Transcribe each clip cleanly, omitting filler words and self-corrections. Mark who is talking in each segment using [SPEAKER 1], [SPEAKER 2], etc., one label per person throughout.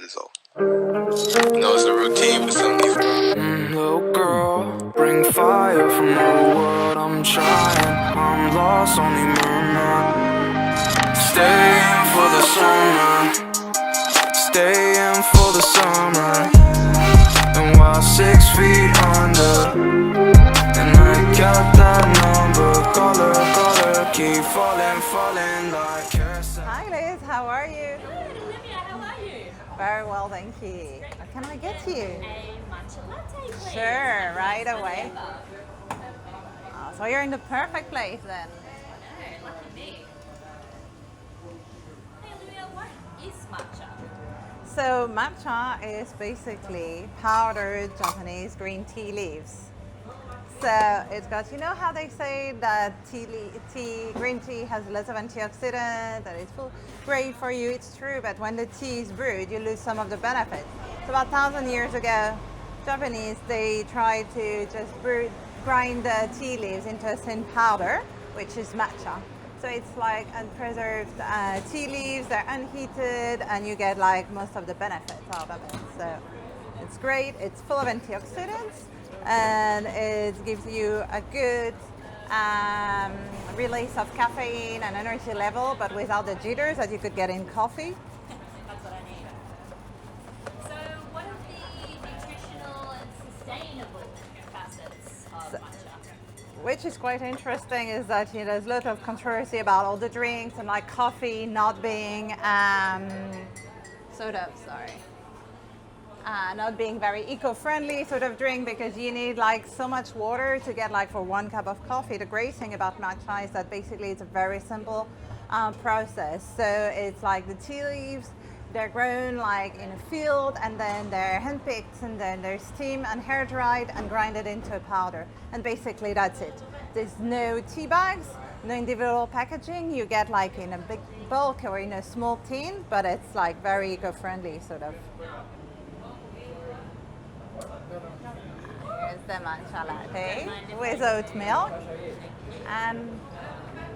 [SPEAKER 1] that is all. No, it's a routine, but some people.
[SPEAKER 2] Little girl, bring fire from the world. I'm trying, I'm lost, only murmur. Staying for the summer, staying for the summer. And while 6 feet under, and I got that number, color, keep falling like carousel.
[SPEAKER 3] Hi Liz, how are you?
[SPEAKER 4] Good, Olivia, how are you?
[SPEAKER 3] Very well, thank you. What can I get you?
[SPEAKER 4] A matcha latte, please.
[SPEAKER 3] Sure, right away.
[SPEAKER 4] Whatever.
[SPEAKER 3] Oh, so you're in the perfect place then.
[SPEAKER 4] I know, lucky me. Hey Olivia, what is matcha?
[SPEAKER 3] So matcha is basically powdered Japanese green tea leaves. So it's got, you know how they say that green tea has lots of antioxidants, that it's great for you. It's true, but when the tea is brewed, you lose some of the benefits. So about 1,000 years ago, Japanese, they tried to just grind the tea leaves into a thin powder, which is matcha. So it's like unpreserved tea leaves, they're unheated, and you get like most of the benefits out of it. So it's great, it's full of antioxidants, and it gives you a good release of caffeine and energy level, but without the jitters that you could get in coffee.
[SPEAKER 4] That's what I need. So what are the nutritional and sustainable facets of matcha?
[SPEAKER 3] Which is quite interesting is that there's a lot of controversy about all the drinks and like coffee not being not being very eco-friendly sort of drink, because you need like so much water to get like for 1 cup of coffee. The great thing about matcha is that basically it's a very simple process. So it's like the tea leaves, they're grown like in a field, and then they're handpicked, and then they're steamed and hair dried and grinded into a powder. And basically that's it. There's no tea bags, no individual packaging. You get like in a big bulk or in a small tin, but it's like very eco-friendly sort of. Here's the matcha latte with oat milk. And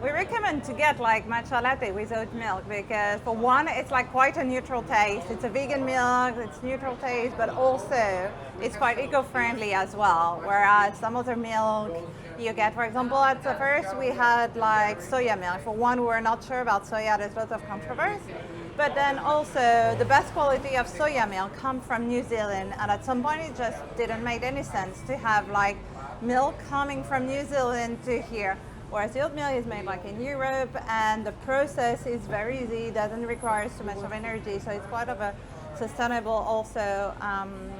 [SPEAKER 3] we recommend to get like matcha latte with oat milk because for one, it's like quite a neutral taste. It's a vegan milk, it's neutral taste, but also it's quite eco-friendly as well. Whereas some other milk you get, for example, at the first we had like soya milk. For one, we were not sure about soya, there's lots of controversy. But then also the best quality of soya milk come from New Zealand, and at some point it just didn't make any sense to have like milk coming from New Zealand to here. Whereas the oat milk is made like in Europe, and the process is very easy, doesn't require too much of energy, so it's quite of a sustainable also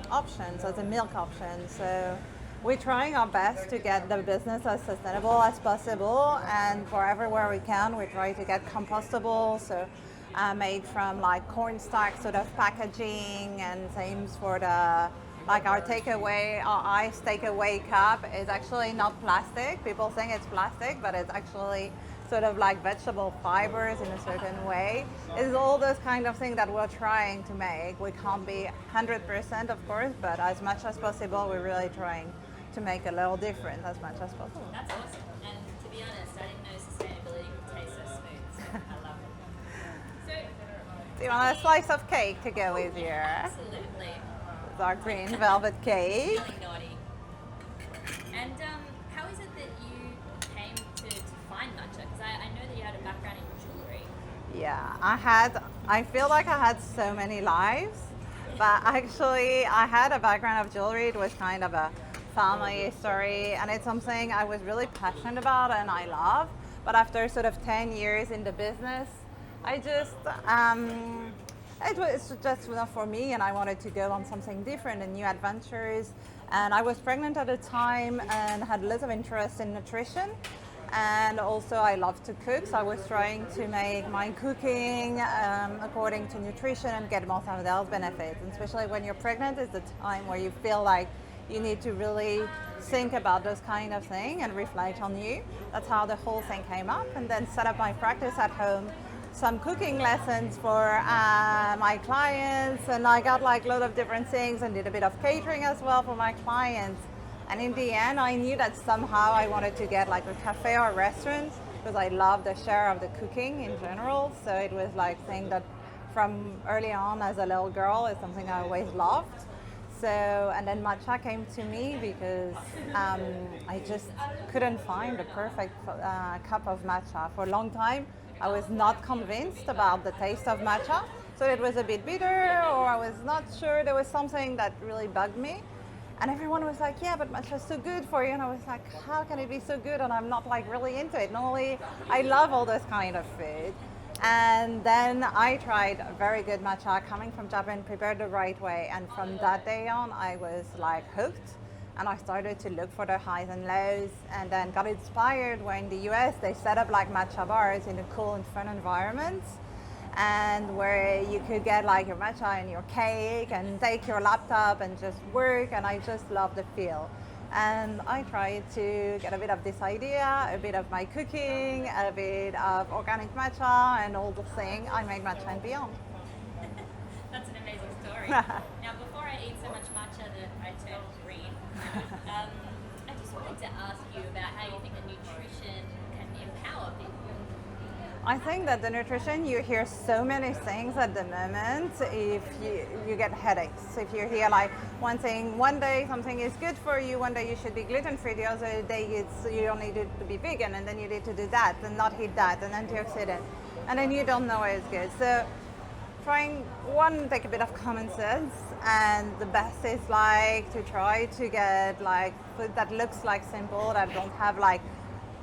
[SPEAKER 3] option, so it's a milk option. So we're trying our best to get the business as sustainable as possible, and for everywhere we can, we try to get compostable, so made from like cornstarch sort of packaging, and same for the like our takeaway, our ice takeaway cup is actually not plastic. People think it's plastic, but it's actually sort of like vegetable fibers in a certain way. It's all those kind of things that we're trying to make. We can't be 100% of course, but as much as possible, we're really trying to make a little difference as much as possible.
[SPEAKER 4] That's awesome. And to be honest, I didn't know sustainability could taste so smooth. So I love it.
[SPEAKER 3] Do you want a slice of cake to go with your?
[SPEAKER 4] Absolutely.
[SPEAKER 3] Our green velvet cake.
[SPEAKER 4] Really naughty. And how is it that you came to find matcha? Because I know that you had a background in jewelry.
[SPEAKER 3] Yeah, I feel like I had so many lives, but actually I had a background of jewelry. It was kind of a family story, and it's something I was really passionate about and I love. But after sort of 10 years in the business, I just, it was just enough for me, and I wanted to go on something different and new adventures. And I was pregnant at the time and had lots of interest in nutrition. And also I love to cook, so I was trying to make my cooking according to nutrition and get most of the health benefits. And especially when you're pregnant is the time where you feel like you need to really think about those kind of things and reflect on you. That's how the whole thing came up, and then set up my practice at home, some cooking lessons for my clients, and I got like a lot of different things and did a bit of catering as well for my clients. And in the end, I knew that somehow I wanted to get like a cafe or a restaurant because I love the share of the cooking in general. So it was like thing that from early on as a little girl. It's something I always loved. So, and then matcha came to me because I just couldn't find the perfect cup of matcha. For a long time, I was not convinced about the taste of matcha. So it was a bit bitter, or I was not sure. There was something that really bugged me. And everyone was like, yeah, but matcha is so good for you. And I was like, how can it be so good? And I'm not like really into it. Normally, I love all this kind of food. And then I tried very good matcha coming from Japan, prepared the right way. And from that day on, I was like hooked. And I started to look for the highs and lows, and then got inspired when in the US they set up like matcha bars in a cool and fun environment, and where you could get like your matcha and your cake and take your laptop and just work. And I just love the feel. And I tried to get a bit of this idea, a bit of my cooking, a bit of organic matcha, and all the thing. I made Matcha and Beyond.
[SPEAKER 4] That's an amazing story. Now, before I eat so much matcha that I turn green, I just wanted to ask you about how you think the nutrition can empower people.
[SPEAKER 3] I think that the nutrition, you hear so many things at the moment. If you get headaches, if you hear like one thing, one day something is good for you, one day you should be gluten-free, the other day you only need to be vegan, and then you need to do that and not eat that, and antioxidant, and then you don't know what is good. So trying, one, take a bit of common sense, and the best is like to try to get like food that looks like simple, that don't have like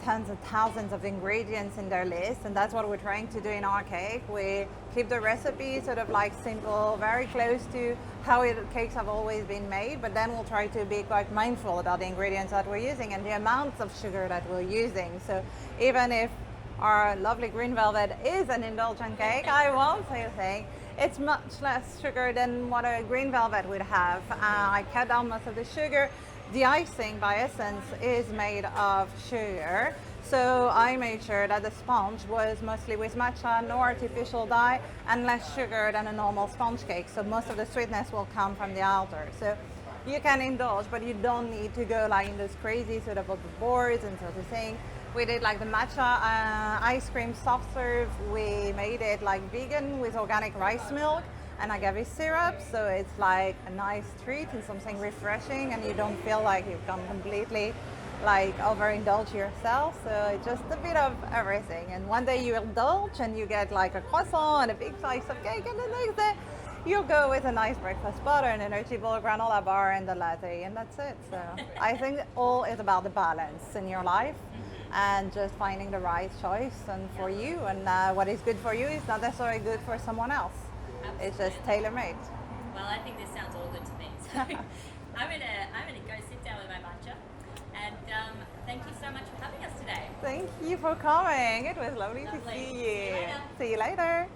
[SPEAKER 3] tons and thousands of ingredients in their list. And that's what we're trying to do in our cake. We keep the recipe sort of like simple, very close to how cakes have always been made, but then we'll try to be quite mindful about the ingredients that we're using and the amounts of sugar that we're using. So even if our lovely green velvet is an indulgent cake, I won't say a thing. It's much less sugar than what a green velvet would have. I cut down most of the sugar. The icing, by essence, is made of sugar. So I made sure that the sponge was mostly with matcha, no artificial dye, and less sugar than a normal sponge cake. So most of the sweetness will come from the outer. So you can indulge, but you don't need to go like in those crazy sort of boards and sort of thing. We did like the matcha ice cream soft serve. We made it like vegan with organic rice milk and agave syrup, so it's like a nice treat and something refreshing, and you don't feel like you've gone completely like overindulge yourself. So it's just a bit of everything. And one day you indulge and you get like a croissant and a big slice of cake, and the next day you'll go with a nice breakfast butter, an energy bowl, granola bar, and the latte, and that's it. So I think all is about the balance in your life and just finding the right choice and for you, and what is good for you is not necessarily good for someone else.
[SPEAKER 4] Absolutely.
[SPEAKER 3] It's just tailor-made.
[SPEAKER 4] Well, I think this sounds all good to me. So I'm gonna go sit down with my matcha. And thank you so much for having us today.
[SPEAKER 3] Thank you for coming. It was lovely to
[SPEAKER 4] Lovely.
[SPEAKER 3] see
[SPEAKER 4] See you
[SPEAKER 3] you.
[SPEAKER 4] later.
[SPEAKER 3] See you later.